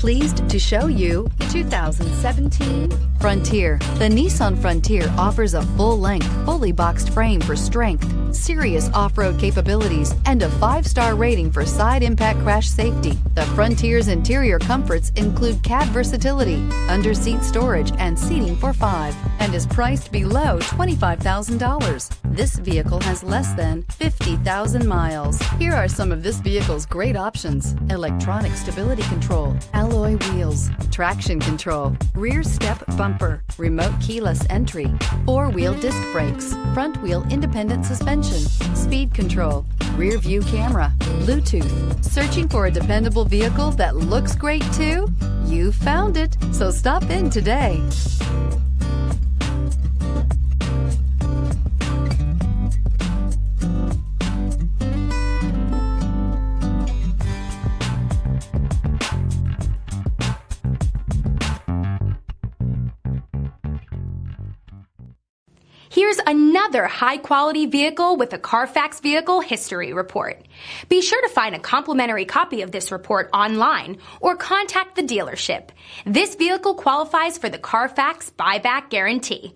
Pleased to show you the 2017 Frontier. The Nissan Frontier offers a full-length, fully boxed frame for strength, serious off-road capabilities, and a 5-star rating for side impact crash safety. The Frontier's interior comforts include cab versatility, under-seat storage, and seating for 5, and is priced below $25,000. This vehicle has less than 50,000 miles. Here are some of this vehicle's great options: electronic stability control, alloy wheels, traction control, rear step bumper, remote keyless entry, 4-wheel disc brakes, front wheel independent suspension, speed control, rear view camera, Bluetooth. Searching for a dependable vehicle that looks great too? You found it, so stop in today. Here's another high-quality vehicle with a CARFAX Vehicle History Report. Be sure to find a complimentary copy of this report online or contact the dealership. This vehicle qualifies for the CARFAX Buyback Guarantee.